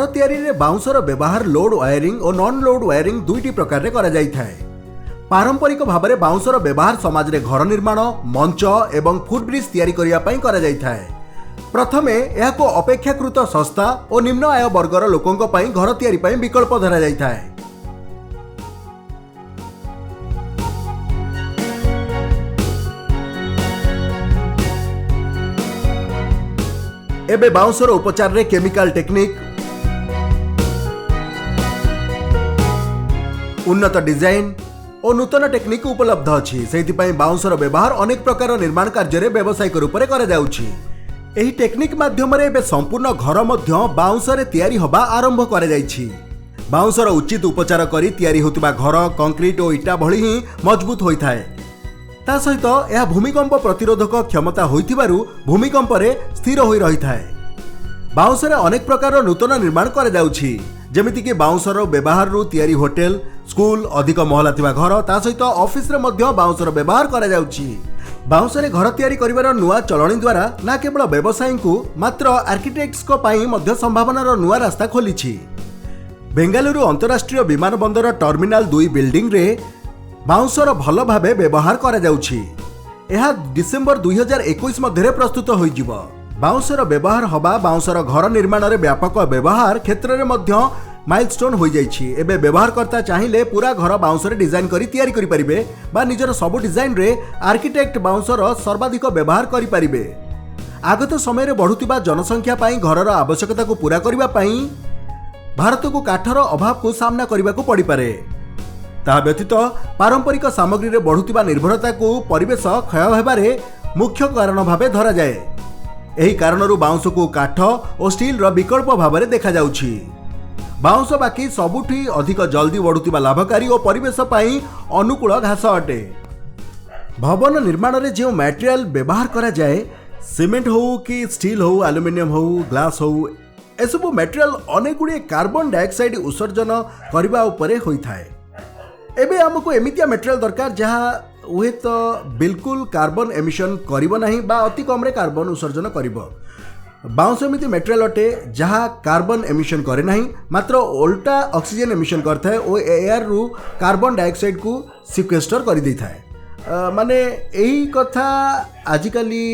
तैयारी रे बाउंसर व्यवहार लोड वायरिंग और नॉन लोड वायरिंग दुईटी प्रकार रे करा जाई थाए। पारंपरिक भाव में बाउंसर व्यवहार समाज रे घर निर्माण मंच एवं फुटब्रिज तैयारी करिया पई करा जाई थाए। प्रथमे एहाको अपेक्षाकृत सस्ता और निम्न आय वर्गर लोकंक पई घर तैयारी पई विकल्प धरा जाई थाए। एबे बाउंसर उपचार रे केमिकल टेक्निक, उन्नत डिजाइन और नूतन टेक्निक उपलब्ध अछि। सेहि पई बाउंसर व्यवहार अनेक प्रकार निर्माण कार्य रे व्यावसायिक रूप रे करा जाउछि। एही टेक्निक माध्यम रे एबे संपूर्ण घर मध्य बाउंसर रे तैयारी होबा आरंभ करा जाइछि। बाउंसर उचित उपचार करी तैयारी होतबा घर कंक्रीट और इटा भली ही मजबूत होइथाय। ता सहित यह भूमिकंप प्रतिरोधक क्षमता होइथिबारु भूमिकंप रे स्थिर होई रहिथाय। बाउंसर अनेक प्रकार नूतन निर्माण करा जाउछि, जेमिति कि बाउंसर व्यवहार रु तैयारी होटेल, स्कूल, अधिक महला थिबा घर, ता सहित ऑफिस रे मध्य बाउंसर व्यवहार करा जाउछि। बाउंसर घर तैयारी करिवार नुआ चलणी द्वारा ना केवल व्यवसायी को मात्र आर्किटेक्ट्स को पाई मध्य संभावनार नुआ रास्ता खोलिछि। बेंगालुरु अंतरराष्ट्रीय विमानबंदर टर्मिनाल 2 बिल्डिंग रे बाउंसर भल भाबे व्यवहार करा जाउछि। एहा डिसेंबर 2021 मध्ये प्रस्तुत होइजिवो। बाउंसर व्यवहार हबा बाउंसर घर निर्माण रे व्यापक व्यवहार क्षेत्र रे मध्य माइलस्टोन हो जाइछि। एबे व्यवहारकर्ता चाहिए पूरा घर बाउंसर डिजाइन करी तैयारी करि परिबे बा निजर सब डिजाइन रे आर्किटेक्ट बाउंसर सर्वाधिक व्यवहार करि परिबे। आगत समय रे बढ़ुतिबा जनसंख्या पाई घरर आवश्यकता को पूरा करिबा पाई भारत को काठर अभाव को सामना करिबा को पड़ी पारे। ता व्यतीत पारंपरिक सामग्री रे बढ़ुतिबा निर्भरता को परिवेश क्षय हेबारे मुख्य कारण भाबे धरा जाए। एही कारणरू बाउंस को काठ और स्टील रो विकल्प भाबरे देखा जाउछि। बाउंस बाकी सबुठी अधिक जल्दी बढ़ुतिबा लाभकारी और परिवेश पाई अनुकूल घास अटे। भवन निर्माण रे जो मटेरियल व्यवहार करा जाए, सीमेंट हो कि स्टील हो, एल्युमिनियम हो, ग्लास हो, एसबु मटेरियल अनेक गुड़िए कार्बन डाइऑक्साइड उत्सर्जन करबा उपरे होइथाए। एबे हमको एमितिया मटेरियल दरकार जहाँ हुए तो बिल्कुल कार्बन एमिशन करिबो नाही बा अति कम रे कार्बन उत्सर्जन करिबो। बाउंस एमिति मटेरियल अटे जहाँ कार्बन एमिशन करे नाही, मात्र उल्टा ऑक्सीजन एमिशन करथाय और एयर रु कार्बन डाइऑक्साइड को सिक्वेस्टर कर दी थाए। माने यही कथा आजिकाली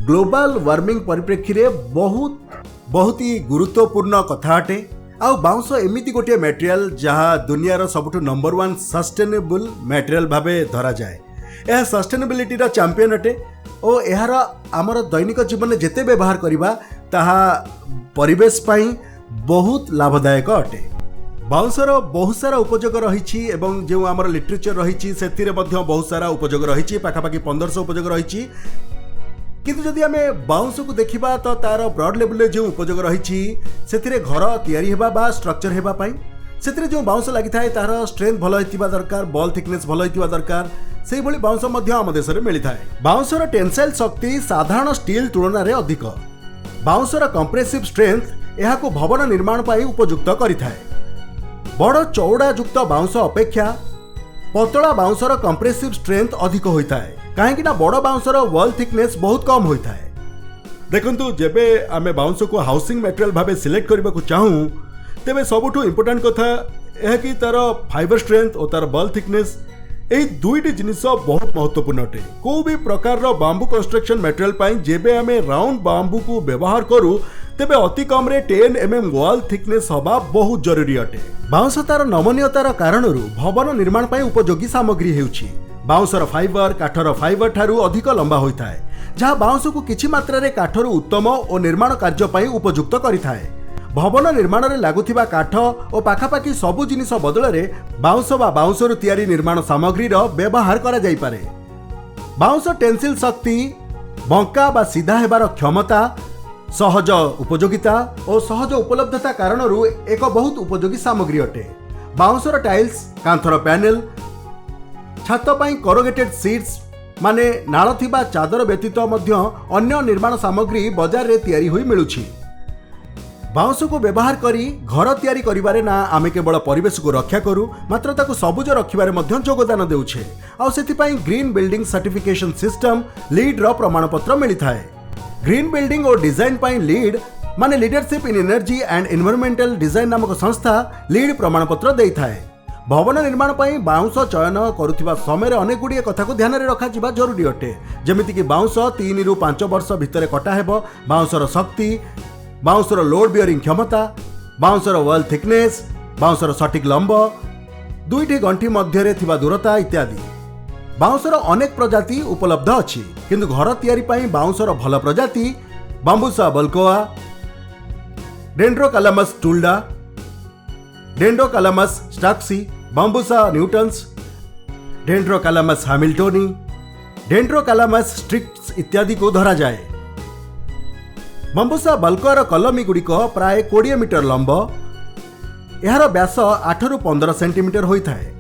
ग्लोबल वार्मिंग परिप्रेक्षी रे बहुत ही गुरुत्वपूर्ण कथा अटे। आउ बाउंस एमिति गोटे मटेरियल जहाँ दुनियार सबुठु नंबर 1 सस्टेनेबल मटेरियल भाबे धरा जाए। यह सस्टेनेबिलिटी रा चैंपियन अटे और यार आमर दैनिक जीवन में जेते व्यवहार करिबा ताहा परिवेश पाई बहुत लाभदायक अटे। बाउंसर बहुत सारा उपयोग रही एवं जो आमर लिटरेचर रही से बहुत सारा उपयोग रही, पाखापाखि 1500 उपयोग रही। किंतु जदि आमे बाउंस को देखिबा तो तार ब्रॉड लेवल जो उपयोग रही से घर तैयारी हेबा बा स्ट्रक्चर हेबा पाई से जो बाउंस लगी थाए तार स्ट्रेंथ भल होइतिबा दरकार, बॉल थिकनेस भल होइतिबा दरकार। से भली बाउंस मध्य आम देश में मिली थाए। बाउंसर टेंसाइल शक्ति साधारण स्टील तुलना रे अधिक। बाउंसर कंप्रेसिव स्ट्रेंथ यह को भवन निर्माण पाई उपयुक्त करिथाए। बड़ चौड़ा युक्त बाउंस अपेक्षा पतला बाउंसर कंप्रेसिव स्ट्रेंथ अधिक होइथाए, काहेकि ना बड़ बाउंसर वॉल थिकनेस बहुत कम होइथाए। देखंतु जेबे आमे बाउंस को हाउसिंग मटेरियल भाबे सिलेक्ट करबा को चाहूँ तेबे सबुठु इंपोर्टेंट कथा यह कि तार फाइबर स्ट्रेंथ और तार वॉल थिकनेस यही दुईटी जिनिस बहुत महत्वपूर्ण अटे। को भी प्रकार बांबू कंस्ट्रक्शन मटेरियल पाई जेबे आमे राउंड बांबू को व्यवहार करू तेबे अति कम रे 10 mm वॉल थिकनेस हवा बहुत जरूरी अटे। बाउंस तार नमनीयतार कारणरू भवन निर्माण पाई उपयोगी सामग्री हेउछि। बाउंसर फाइबर काठर फाइबर ठारू अधिक लंबा होइथाए, जहाँ बाउंस को किछि मात्रा रे काठरू उत्तम और निर्माण कार्य पाई उपयुक्त करिथाए। भवन निर्माण रे लागुथिबा काठ और पाखापाखि सबु जिनिस बदल रे बाउंस बा बाउंसरू तैयारी निर्माण सामग्री रो व्यवहार करा जाई पारे। बाउंस टेंसिल शक्ति, बंका बा सीधा हेबार क्षमता, सहज उपयोगिता और सहज उपलब्धता कारणरू एक बहुत उपयोगी सामग्री अटे। बाउंसर टाइल्स, कांथर पैनल, छात पाई करोगेटेड सीट्स माने नाळ थिबा चादर व्यतीत मध्य अन्य निर्माण सामग्री बाजार रे तैयारी होई मिलुछि। बाउंस को व्यवहार करी घर तैयारी करिबारे ना आमे केवल परिवेश को रक्षा करू, मात्र ताको सबुज रखिबारे मध्य योगदान देउछे। आ सेति पई green building certification system LEED रो प्रमाणपत्र मिली थाए। ग्रीन बिल्डिंग और डिजाइन पाई लीड माने leadership in energy and environmental design नामक संस्था लीड प्रमाणपत्र देइथाए। भवन निर्माण पर बाउंश चयन करुवा समय अनेक गुड़िए कथा को ध्यान रखा जरूरी अटे। जमीक बाउंश 3 ରୁ 5 वर्ष भितर कटा हेब, बाउंशर शक्ति, बाउंशर लोड बियरिंग क्षमता, बाउंशर वॉल थिकनेस, बाउंशर सटीक लंब, दुईटी गंठी मध्य थिबा दूरता इत्यादि। बाउंशर अनेक प्रजाति उपलब्ध अछि, किंतु घर तैयारी पई बाउंशर भल प्रजाति बांबुसा बल्कोआ, डेंड्रोकालामस टुल्डा, डेंड्रोकालामस स्टाक्सी, बांबुसा न्यूटन्स, डेंड्रोकालामस हैमिल्टोनी, डेंड्रोकालामस स्ट्रिक्ट्स इत्यादि को धरा जाए। बांबुसा बल्कोआर कलमी गुड़िक प्राय 20 मीटर लंब, यार व्यास 8 ରୁ 15 सेंटीमीटर होता है।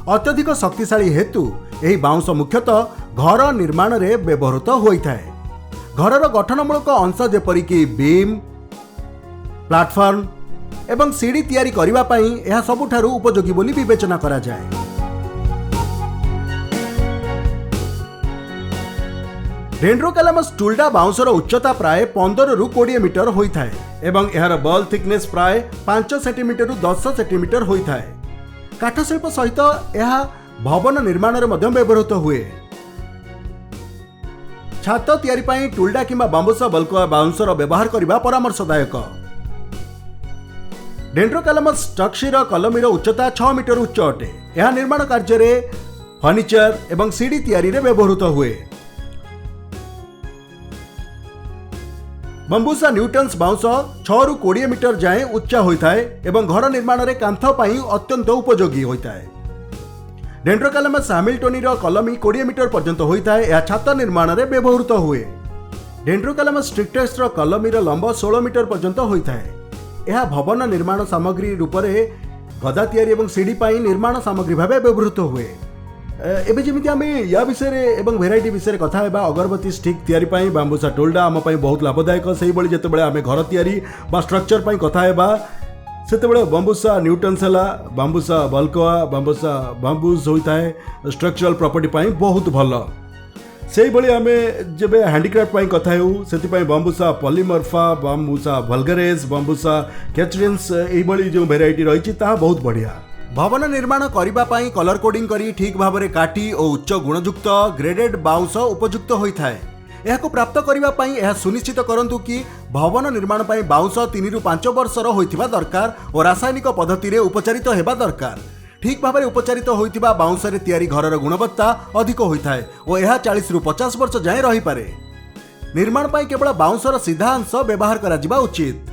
अत्यधिक शक्तिशाली हेतु यही बाउंश मुख्यतः घर निर्माण रे व्यवहृत होता है। घरर गठनमूलक अंश जेपरिकी बीम, प्लाटफॉर्म एवं सीढ़ी तैयारी करिबा पई यह सबुठारु उपयोगी बोली विवेचना करा जाए। डेंड्रोकालामस टुल्डा बाउंशर उच्चता प्राय 15 ରୁ 20 मीटर होता है एवं यार बॉल थिकनेस प्राय 5 सेंटीमीटर ରୁ 10 सेंटीमीटर होता है। काठ शिल्प सहित यह भवन निर्माण रे मध्यम व्यवहृत हुए। छात तैयारी पई टुल्डा किंबा बांबुसा बल्कोआ बाउंशर व्यवहार करबा परामर्शदायक। डेंड्रोकालामस स्टक्सीर कलमीर उच्चता 6 मीटर उच्च अटे। यह निर्माण कार्य रे फर्निचर एवं सीढ़ी तैयारी रे व्यवहृत हुए। बांबुसा न्यूटन्स बाउंश 6 ରୁ 20 मीटर जाए उच्चा होता है एवं घर निर्माण रे कांथ पई अत्यंत उपयोगी होता है। डेंड्रोकालामस हैमिल्टोनी कलमी 20 मीटर पर्यंत होता है। यह छात निर्माण रे व्यवहृत हुए। डेंड्रोकालामस स्ट्रिक्टेस कलमीर लंब 16 मीटर पर्यंत होता है। यह भवन निर्माण सामग्री रूप से गदा तैयारी एवं सीढ़ी पाई निर्माण सामग्री भाव व्यवहृत हुए। एबे जेमिति आमे या विषय रे एवं भेराइटी विषय कथा हेबा, अगरबत्ती स्टिक तैयारी पाई बांबुसा टोल्डा आम पाई बहुत लाभदायक। सेही बळी जेतेबेले आमे घर तैयारी बा स्ट्रक्चर पाई कथा हेबा सेतेबेले बांबुसा न्यूटन्स हला, बांबुसा बल्कोआ, बांबुसा बांबूस होता है स्ट्रक्चरल प्रॉपर्टी पाई बहुत भल। सेही बळी आमे जेबे हैंडीक्राफ्ट पाई कथा हेउ सेति पाई बांबुसा पॉलीमॉर्फा, बांबुसा वल्गरेस, बांबुसा कैचरिन्स एही बळी जो भेराइटी रहिछि ता बहुत बढ़िया। भवन निर्माण करिबा पई कलर कोडिंग करी ठीक भाबरे काटी और उच्च गुणयुक्त ग्रेडेड बाउंश उपयुक्त होता है। यह प्राप्त करने यह सुनिश्चित करंतु कि भवन निर्माण पर बाउंश 3 ରୁ 5 वर्षर होइथिबा दरकार और रासायनिक पद्धति रे उपचारित हेबा दरकार। ठीक भाव में उपचारित होइथिबा बाउंश रे तैयारी घरर गुणवत्ता अधिक होता है और यह 40 ରୁ 50 वर्ष जाए रही पारे। निर्माण पर केवल बाउंशर सीधा अंश व्यवहार करा जिबा उचित।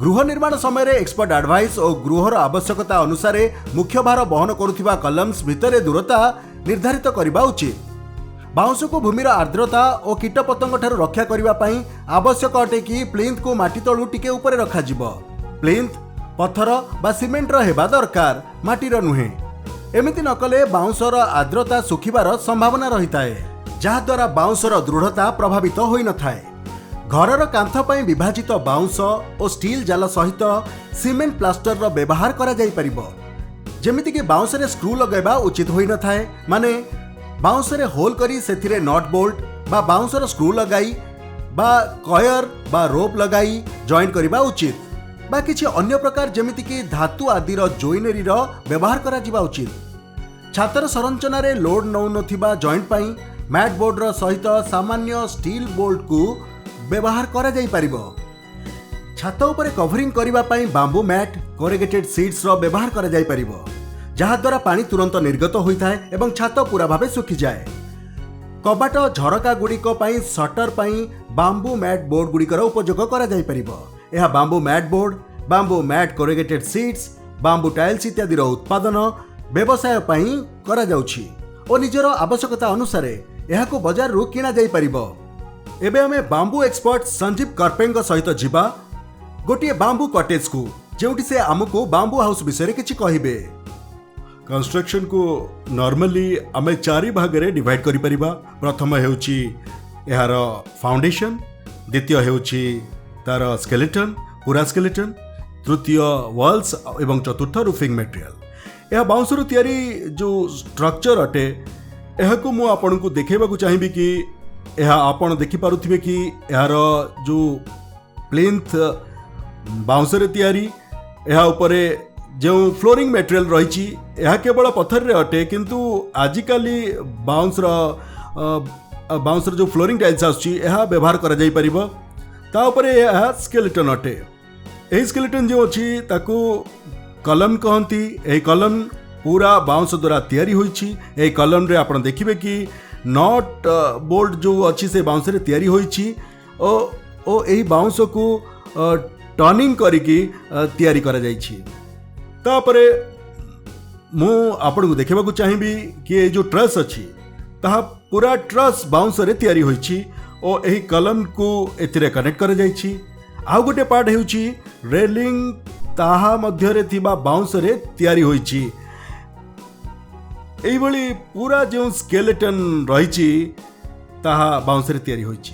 गृह निर्माण समय रे एक्सपर्ट एडवाइस और गृहर आवश्यकता अनुसार मुख्य भार बहन करुथिबा कलम्स भितर दूरता निर्धारित करबा उचित। बाउंश को भूमिर आर्द्रता और कीटपतंग ठारू रक्षा करबा पई आवश्यक अटे कि प्लिंथ को माटी तळु टिके ऊपर रखा जिवो। प्लिंथ पत्थर बा सिमेंट रो हेबा दरकार, माटीर नुहे। एमिति न कले बाउंशर आर्द्रता सुखिबार संभावना रहिता है, जहा द्वारा बाउंशर दृढ़ता प्रभावित होई न थाए। घरर कांथ पई विभाजित बाउंश और स्टील जाल सहित सीमेंट प्लास्टर रो व्यवहार करा जाई परिबो। जेमिति कि बाउंश रे स्क्रू लगाइबा उचित होई न थाए, माने बाउंश रे होल करी सेथिरे नट बोल्ट बा बाउंशर स्क्रू लगाई बा कयर बा रोप लगाई जॉइंट करिबा उचित, बा किछि अन्य प्रकार जेमिति कि धातु आदि रो जोइनरी रो व्यवहार करा जिबा उचित। छातर संरचना रे लोड नौ नथिबा जॉइंट पई मैट बोर्ड रो सहित सामान्य स्टील बोल्ट को व्यवहार करा जाई परिबो। छात उपरे कवरिंग करिबा पई बांबू मैट कोरेगेटेड सीट्स रो व्यवहार करा जाई परिबो, जहा द्वारा पानी तुरंत निर्गत होता है एवं छात पूरा भावे सुखी जाए। कबाट झरका गुड़िक शटर पई बांबू मैट बोर्ड गुड़िकर उपयोग करा जाई परिबो। यह bamboo mat board, bamboo mat corrugated sheets, bamboo tiles इत्यादि उत्पादन व्यवसाय पई करा जाउछि और निजर आवश्यकता अनुसार यह को बाजार रु किना जाई परिबो। एबे हमें बांबू एक्सपर्ट संजीव करपेंग सहित जीवा गोटे बांबू कटेज को, जेउठी से आमको बांबू हाउस विषय किछि कहिबे। कंस्ट्रक्शन को नॉर्मली आमे 4 भाग रे डिवाइड करि परिबा। प्रथम हेउची यार फाउंडेशन, द्वितीय हेउची तार स्केलेटन पूरा स्केलेटन, तृतीय वॉल्स एवं चतुर्थ रूफिंग मटेरियल। यह बाउंसर तैयारी जो स्ट्रक्चर अटे यह को मु आपन को देखेबा को चाहिबी कि यह आपण देखि पारुथिबे कि यार जो प्लिंथ बाउंसरे तैयारी ଏହା ଉପରେ ଯେଉଁ ଫ୍ଲୋରିଂ ମେଟେରିଆଲ ରହିଛି ଏହା କେବଳ ପଥରରେ ଅଟେ କିନ୍ତୁ ଆଜିକାଲି ବାଉଁଶର ଯେଉଁ ଫ୍ଲୋରିଂ ଟାଇଲ୍ସ ଆସୁଛି ଏହା ବ୍ୟବହାର କରାଯାଇପାରିବ। ତା ଉପରେ ଏହା ସ୍କେଲେଟନ୍ ଅଟେ। ଏହି ସ୍କେଲେଟନ୍ ଯେଉଁ ଅଛି ତାକୁ କଲମ୍ କହନ୍ତି। ଏହି କଲମ୍ ପୁରା ବାଉଁଶ ଦ୍ୱାରା ତିଆରି ହୋଇଛି। ଏହି କଲମ୍ରେ ଆପଣ ଦେଖିବେ କି ନଟ୍ ବୋଲ୍ଟ ଯେଉଁ ଅଛି ସେ ବାଉଁଶରେ ତିଆରି ହୋଇଛି ଓ ଏହି ବାଉଁଶକୁ ଟର୍ନିଂ କରିକି ତିଆରି କରାଯାଇଛି। ତାପରେ ମୁଁ ଆପଣଙ୍କୁ ଦେଖିବାକୁ ଚାହିଁବି କି ଏ ଯେଉଁ ଟ୍ରସ୍ ଅଛି ତାହା ପୁରା ଟ୍ରସ୍ ବାଉଁଶରେ ତିଆରି ହୋଇଛି ଓ ଏହି କଲମ୍କୁ ଏଥିରେ କନେକ୍ଟ କରାଯାଇଛି। ଆଉ ଗୋଟେ ପାର୍ଟ ହେଉଛି ରେଲିଂ, ତାହା ମଧ୍ୟରେ ଥିବା ବାଉଁଶରେ ତିଆରି ହୋଇଛି। এইভাবে পুরা যে স্কেলেটন রয়েছে তাহা বাউঁশরে তৈরি হয়েছে।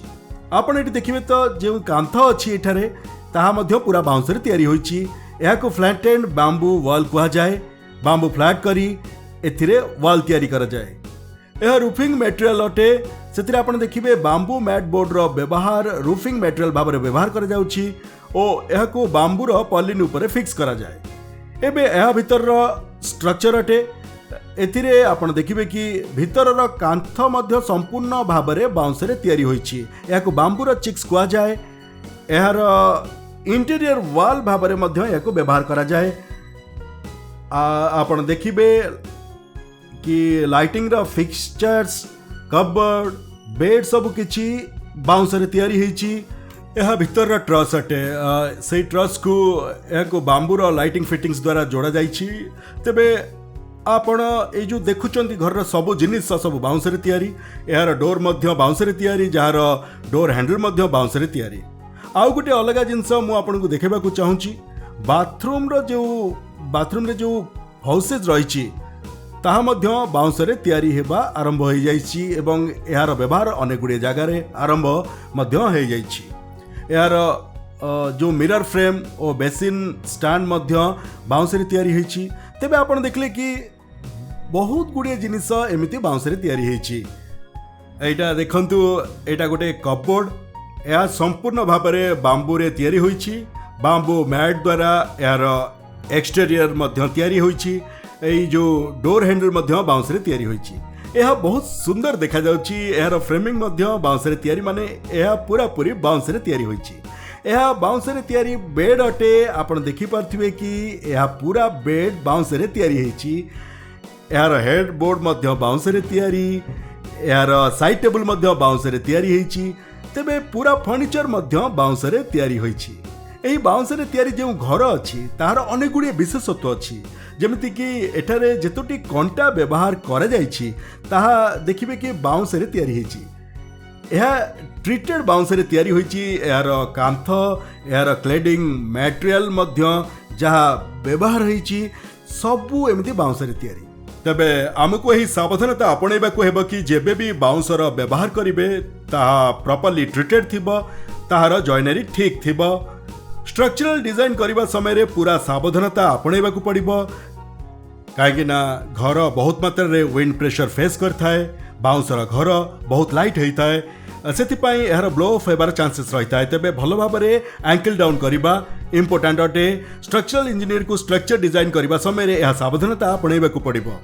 আপনার এটি দেখবে তো যে কান্থ অছি এখানে তাহা মধ্য পুরা বাউঁশরে তৈরি হয়েছে। এখন ফ্ল্যাট এন্ড বাম্বু ওয়াল কুহযায়। বাম্বু ফ্ল্যাট করি এথিরে ওয়াল তৈরি করা যায়। यह रूफिंग मटेरियल अटे। से आप देखिए बांबू मैट बोर्डर व्यवहार रूफिंग मटेरियल भाव में व्यवहार कर बांबूर पलिन उपर फिक्स करा जाए। एबे यह भीतर स्ट्रक्चर अटे। एथिरे आपण देखिबे कि भीतर कांथ मध्य संपूर्ण भाव में बाउंसरे तैयारी होइछि। याको बांबूर चिक्स कुआ जाए। यार इंटीरियर वाल भाव में मध्य याको व्यवहार करा जाए। आपण देखिबे कि लाइटिंग रा फिक्सचर्स, कबर्ड, बेड सब किछि बाउंसरे तैयारी होइछि। यह भीतर ट्रस अटे। से ट्रस को याको बांबूर लाइटिंग फिटिंग्स द्वारा जोड़ा जाइछि। तेबे आपण ए जो देखुचंती घर सब जिनिस सब बाउंसरे तैयारी। यार डोर मध्य बाउंसरे तैयारी, जार डोर हैंडल मध्य बाउंसरे तैयारी। आउ गोटे अलग जिनस मु आपनको देखेबाकू चाहूँगी। बाथरूम रे जो हाउसेज रही ताहा मध्य बाउंसरे तैयारी हेबा आरंभ हो जाइछि एवं यार व्यवहार अनेक गुड़े जगार आरंभ मध्य हो जाइछि। यार जो मिरर फ्रेम और बेसिन स्टैंड मध्य बाउंसरे तैयारी होइछि। तेबे आपण देखले कि बहुत गुड़े जिनिस एमिति बाउंसरे तैयारी होइछि। एटा देखंतु, एटा गोटे कपबोर्ड। यह संपूर्ण भाव में बांबू रे तैयारी होइछि। बांबू मैट द्वारा यार एक्सटेरियर मध्य तैयारी होइछि। एई जो डोर हैंडल मध्य बाउंसरे तैयारी होइछि। यह बहुत सुंदर देखा जाउछि। यार फ्रेमिंग मध्य बाउंसरे तैयारी माने यह पूरा पूरी बाउंसरे तैयारी होइछि। यह बाउंसरे तैयारी बेड अटे। आपण देखि पारथिबे कि यह पूरा बेड बाउंसरे तैयारी होइछि। यार हेड बोर्ड मध्य बाउंसरे तैयारी। यार साइड टेबल मध्य बाउंसरे तैयारी होइछि। तेबे पूरा फर्निचर मध्य बाउंसरे तैयारी होइछि। एही बाउंसरे तैयारी जो घर अच्छी तार अनेक गुड़िए विशेषत्व अच्छी। जमिति कि एठारे जेतोटी कंटा व्यवहार करा जाइछि ताहा देखिबे कि बाउंसरे तैयारी होइछि। यह ट्रीटेड बाउंसरे तैयारी होइछि। यार कांथ, यार क्लेडिंग मटेरियल मध्य जहाँ व्यवहार होइछि सबू एमती बाउंसरे तैयारी। तबे आमको यही सावधानता आपणेबाकू हेबो कि जेबे भी बाउंसर व्यवहार करिवे ताहा प्रॉपर्ली ट्रीटेड थिबो, ताहार जॉइनरी ठीक थिबो। स्ट्रक्चरल डिजाइन करने समय पूरा सावधानता आपणेबाकू पड़िबो। कहीं घर बहुत मात्रा रे विंड प्रेशर फेस करता है। बाउंसर घर बहुत लाइट होता है, से यार ब्लो ऑफ होबार चांसेस रहता है। तेबे भल भाव में एंकल डाउन करवा इंपोर्टेंट अटे। स्ट्रक्चरल इंजीनियर को स्ट्रक्चर डिजाइन करने समय यह सावधानता आपणेबाकू पड़िबो।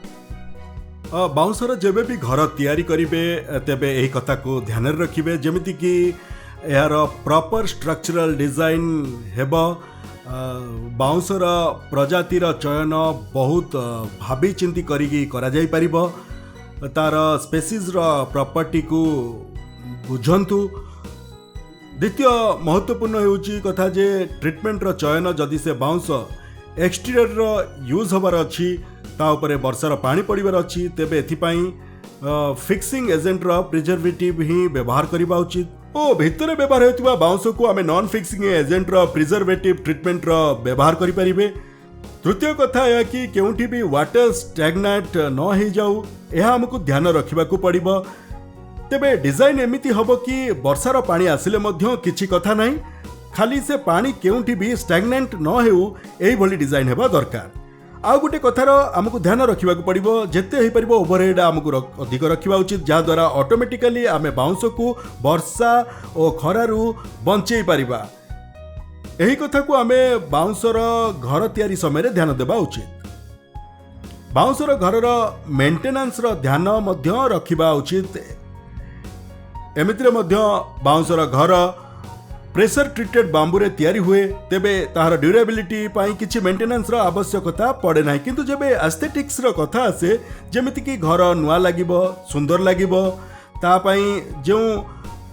बाउंसर जेबे भी घर तैयारी करिवे तेबे एही कथा को ध्यान रखिबे जेमिति कि यार प्रॉपर स्ट्रक्चरल डिजाइन हेब। बाउंसर प्रजातिर चयन बहुत भावी चिंती करिकी करा जाई परिबो। तार स्पेसीज रो प्रॉपर्टी को बुझंतु। द्वितीय महत्वपूर्ण होउची कथा जे ट्रीटमेंट रो चयन जदि से बाउंस एक्सटीरियर रो यूज होबार अछि ता उपरे वर्षार पानी पड़िबार अछि तेबे एथिपाई फिक्सिंग एजेंट रो प्रिजर्वेटिव ही व्यवहार करबा उचित। ओ भितर व्यवहार होता बाउंस को आम नॉन फिक्सिंग एजेंट रो प्रिजर्वेटिव ट्रीटमेंट रो व्यवहार करि परिबे। तृतीय कथा है कि केउठी भी वाटर स्टैग्नेट न हो जाऊ यह हमको ध्यान रखिबाकू पड़िबो। तेबे डिजाइन एमिति हबो कि वर्षार पानी आसिले मध्य किछि कथा नहीं, खाली से पानी केउठी भी स्टैग्नेंट न हेउ एही भली डिजाइन हेबा दरकार। आउ गोटे कथार आमको ध्यान रखा पड़ो जिते हो पार ओवरहेड आमको अधिक रखा उचित जहाद्वारा ऑटोमेटिकली आम बाउंस को वर्षा और खरारू बंचे पारिबा। यही कथा को आमे बाउंसर घर तैयारी समय ध्यान देबा उचित। बाउंसर घरर मेंटेनेंस रो ध्यान मध्य रखिबा उचित। एमितिरे मध्य बाउंसर घर प्रेशर ट्रीटेड बांबू रे तैयारी हुए तेबे तार ड्यूरेबिलिटी पाई किछि मेंटेनेंस रो आवश्यकता पड़े ना, किंतु जेबे एस्थेटिक्स रो कथा आसे जेमिति कि घर नुआ लागिबो सुंदर लागिबो ता पाई जो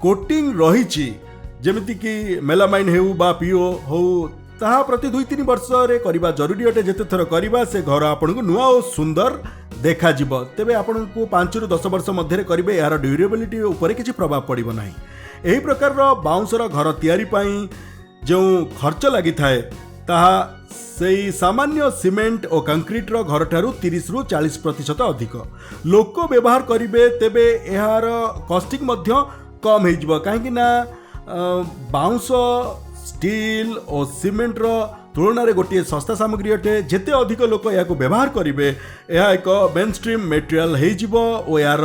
कोटिंग रहिछि जेमिति कि मेलामाइन हेउ बा पीओ हो ताहा प्रति 2-3 वर्ष रे करिबा जरूरी अटे। जेते थर करिबा से घर आपनकु नुआ और सुंदर देखा जिवो तेबे आपनकु 5 रु 10 वर्ष मध्य करिबे यार ड्यूरेबिलिटी ऊपर किछि प्रभाव पड़िबो नाही। एही प्रकार रो बाउंसर घर तैयारी पाई जो खर्च लागि थाए ताहा सेही सामान्य सीमेंट और कंक्रीट रो घर ठारू 30 रु 40% अधिक लोक व्यवहार करिबे तेबे यार कॉस्टिंग मध्य कम हे जिवो। काहेकि ना बाउंस स्टील और सीमेंट रो तुलना रे गोटे सस्ता सामग्री अटे। जेते अधिक लोक या व्यवहार करिवे यह एक मेन स्ट्रीम मटेरियल हे जिवो और यार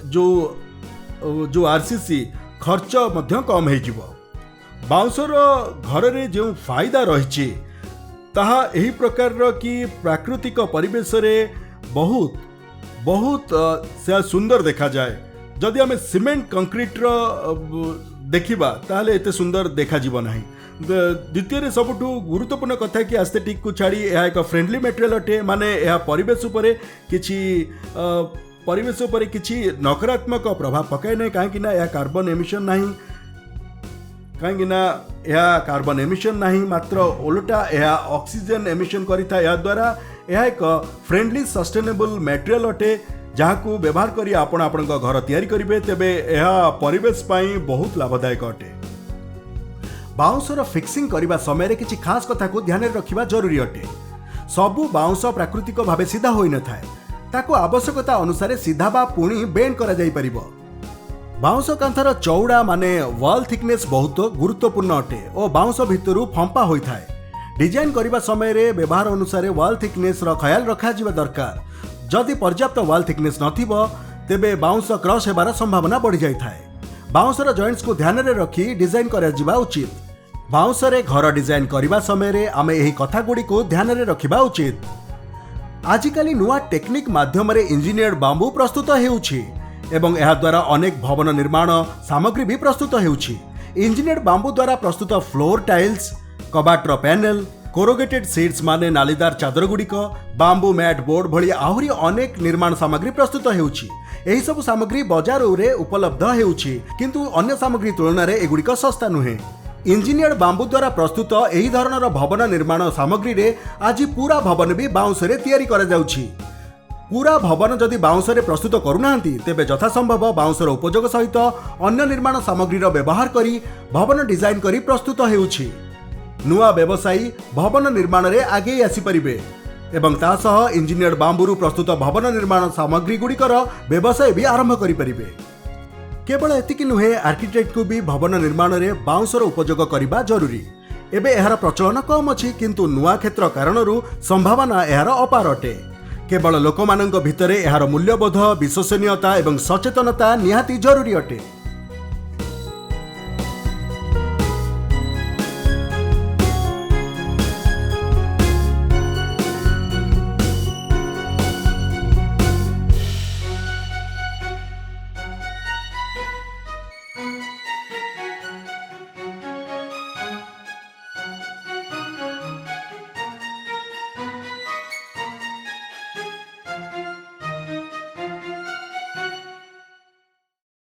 जो आरसीसी खर्च मध्य कम हे जिवो। बाउंसर घर रे जो फायदा रहिछि ताहा एही प्रकार रो कि प्राकृतिक परिवेश रे बहुत बहुत से सुंदर देखा जाए। जदि आमे सीमेंट कंक्रीट रो देखिबा ताहले एते सुंदर देखा जीव नाही। द्वितीय सबुठु गुरुत्वपूर्ण कथा कि एस्थेटिक को छाड़ी यह एक फ्रेंडली मटेरियल अटे, माने यह परिवेश उपरे किछि नकारात्मक प्रभाव पकाए नहीं। कहीं ना यह कार्बन एमिशन नहीं, कहीं यह कार्बन एमिशन नहीं मात्र ओलटा यह ऑक्सीजन एमिशन करिथा। या द्वारा यह एक फ्रेंडली सस्टेनेबल मटेरियल अटे जहां व्यवहार करी आपण घर तैयारी करिवे तेबे यह परिवेश पाई बहुत लाभदायक अटे। बाउंसर फिक्सिंग करबा समय रे किछि खास कथा को ध्यान रखिबा जरूरी अटे। सबु बाउंस प्राकृतिक भावे सीधा होई न थाए, ताको आवश्यकता अनुसार सीधा बा पुणी बेंड करा जाई परिबो। बाउंस कांथर चौड़ा माने वॉल थिकनेस बहुत गुरुत्वपूर्ण अटे और बाउंस भितरु फंपा होई थाए। डिजाइन करबा समय रे व्यवहार अनुसार वॉल थिकनेस रो ख्याल रखा जिबा दरकार। जदि पर्याप्त वॉल थिकनेस नथिबो तेबे बाउंस क्रॉस हेबार संभावना बढ़ी जाई थाए। बाउंसर जॉइंट्स को ध्यान रे रखी डिजाइन करा जिबा उचित। बाउंसरे घर डिजाइन करबा समय रे आमे एही कथा गुडी को ध्यान रे रखिबा उचित। आजिकाली नुआ टेक्निक माध्यम रे इंजीनियर्ड बांबू प्रस्तुत हेउछि एवं एहा द्वारा अनेक भवन निर्माण सामग्री भी प्रस्तुत हेउछि। इंजीनियर्ड बांबू द्वारा प्रस्तुत फ्लोर टाइल्स, कबाटर पैनल, कोरोगेटेड सीट्स माने नालीदार चादर गुड़िक, बांबू मैट बोर्ड भली आहुरी अनेक निर्माण सामग्री प्रस्तुत हेउछि। एही सब सामग्री बाजार रे उपलब्ध हेउछि, किंतु अन्य सामग्री तुलना रे एगुड़िक सस्ता नुहे। इंजीनियर्ड बांबू द्वारा प्रस्तुत एही धरणर भवन निर्माण सामग्री रे आज पूरा भवन भी बाउंस रे तैयारी करा जाउछि। पूरा भवन जदि बाउंस रे प्रस्तुत करूनाहांती तेबे यथासंभव बाउंसर उपयोग सहित अन्य निर्माण सामग्री व्यवहार करी भवन डिजाइन करी प्रस्तुत हेउछि। नुआ व्यवसायी भवन निर्माण रे आगे आसी परिबे एवं ता सह इंजीनियर्ड बांबूरु प्रस्तुत भवन निर्माण सामग्री गुड़िकर व्यवसाय भी आरंभ करि परिबे। केवल एतिकी नुहे, आर्किटेक्ट को भी भवन निर्माण रे बाउंसर उपयोग करिबा जरूरी। एबे एहार प्रचलन कम अछि, किंतु नुआ क्षेत्र कारणरू संभावना एहार अपार अटे। केवल लोकमानंक भितरे एहार मूल्यबोध, विश्वसनीयता एवं सचेतनता निहाती जरूरी अटे।